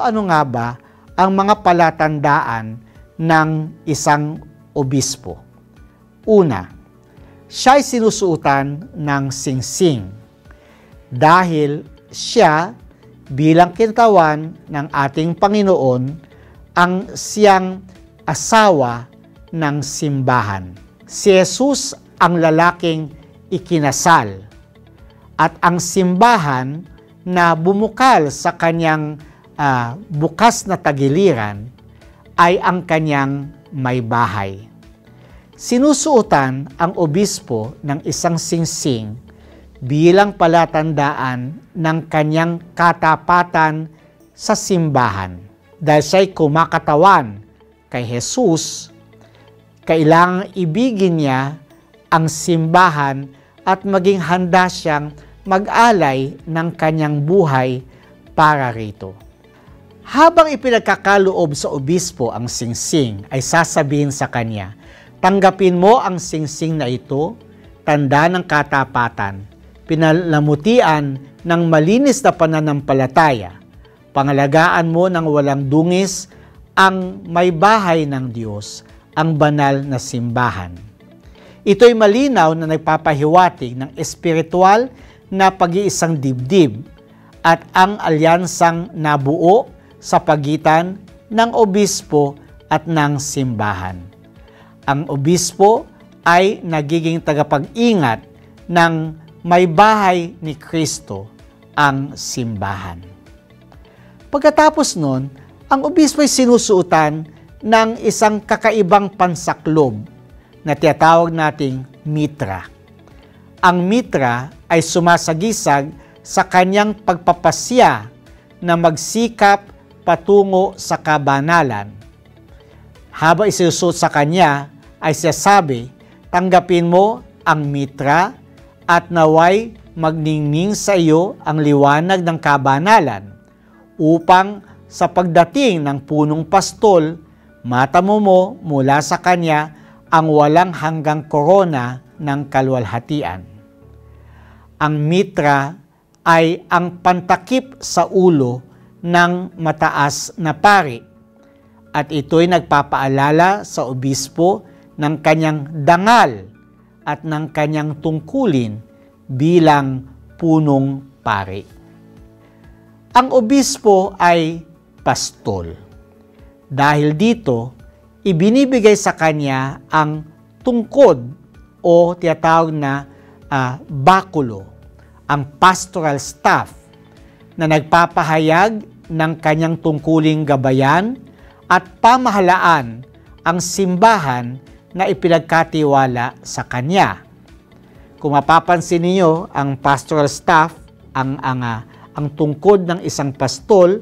ano-ano nga ba ang mga palatandaan ng isang obispo? Una, siya ay sinusuotan ng singsing dahil siya bilang kinatawan ng ating Panginoon ang siyang asawa ng simbahan. Si Jesus ang lalaking ikinasal at ang simbahan na bumukal sa kanyang bukas na tagiliran ay ang kanyang may bahay. Sinusuotan ang obispo ng isang singsing bilang palatandaan ng kanyang katapatan sa simbahan. Dahil siya'y kumakatawan kay Jesus, kailangang ibigin niya ang simbahan at maging handa siyang mag-alay ng kanyang buhay para rito. Habang ipinagkakaloob sa obispo ang singsing, ay sasabihin sa kanya, tanggapin mo ang singsing na ito, tanda ng katapatan, pinalamutian ng malinis na pananampalataya, pangalagaan mo ng walang dungis ang may bahay ng Diyos, ang banal na simbahan. Ito'y malinaw na nagpapahiwatig ng espiritual na pag-iisang dibdib at ang alyansang nabuo sa pagitan ng obispo at ng simbahan. Ang obispo ay nagiging tagapag-ingat ng may bahay ni Kristo, ang simbahan. Pagkatapos nun, ang obispo ay sinusuotan ng isang kakaibang pansaklob na tinatawag nating mitra. Ang mitra ay sumasagisag sa kanyang pagpapasya na magsikap patungo sa kabanalan. Habang isinusuot sa kanya, ay sinasabi, tanggapin mo ang mitra at naway magningning sa iyo ang liwanag ng kabanalan upang sa pagdating ng punong pastol, matamo mo mula sa kanya ang walang hanggang korona ng kaluwalhatian. Ang mitra ay ang pantakip sa ulo ng mataas na pari at ito'y nagpapaalala sa obispo ng kanyang dangal at ng kanyang tungkulin bilang punong pari. Ang obispo ay pastol. Dahil dito, ibinibigay sa kanya ang tungkod o tinatawag na bakulo, ang pastoral staff na nagpapahayag ng kanyang tungkuling gabayan at pamahalaan ang simbahan na ipinagkatiwala sa kanya. Kung mapapansin niyo, ang pastoral staff, ang tungkod ng isang pastol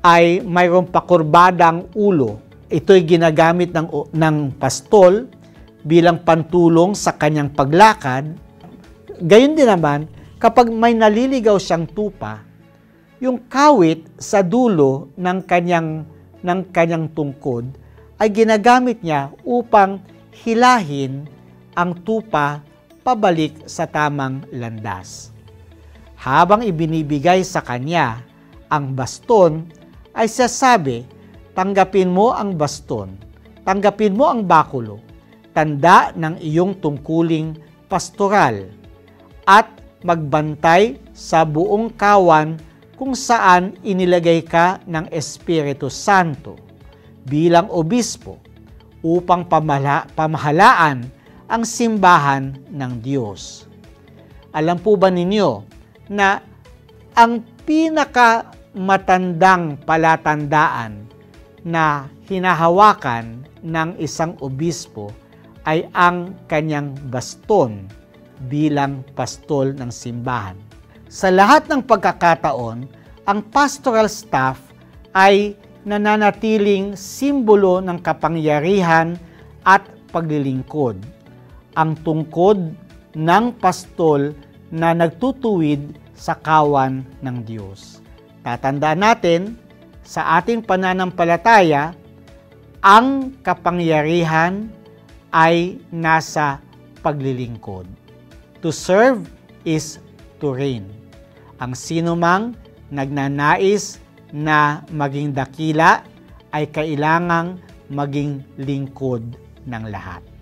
ay mayroong pakurbadang ulo. Ito'y ginagamit ng pastol bilang pantulong sa kanyang paglakad. Gayon din naman, kapag may naliligaw siyang tupa, yung kawit sa dulo ng kanyang tungkod ay ginagamit niya upang hilahin ang tupa pabalik sa tamang landas. Habang ibinibigay sa kanya ang baston, ay sasabi, tanggapin mo ang baston, tanggapin mo ang bakulo, tanda ng iyong tungkuling pastoral, at magbantay sa buong kawan kung saan inilagay ka ng Espiritu Santo bilang obispo upang pamahalaan ang simbahan ng Diyos. Alam po ba ninyo na ang pinakamatandang palatandaan na hinahawakan ng isang obispo ay ang kanyang baston bilang pastol ng simbahan? Sa lahat ng pagkakataon, ang pastoral staff ay nananatiling simbolo ng kapangyarihan at paglilingkod. Ang tungkod ng pastol na nagtutuwid sa kawan ng Diyos. Tatandaan natin, sa ating pananampalataya, ang kapangyarihan ay nasa paglilingkod. To serve is to reign. Ang sinumang nagnanais na maging dakila ay kailangang maging lingkod ng lahat.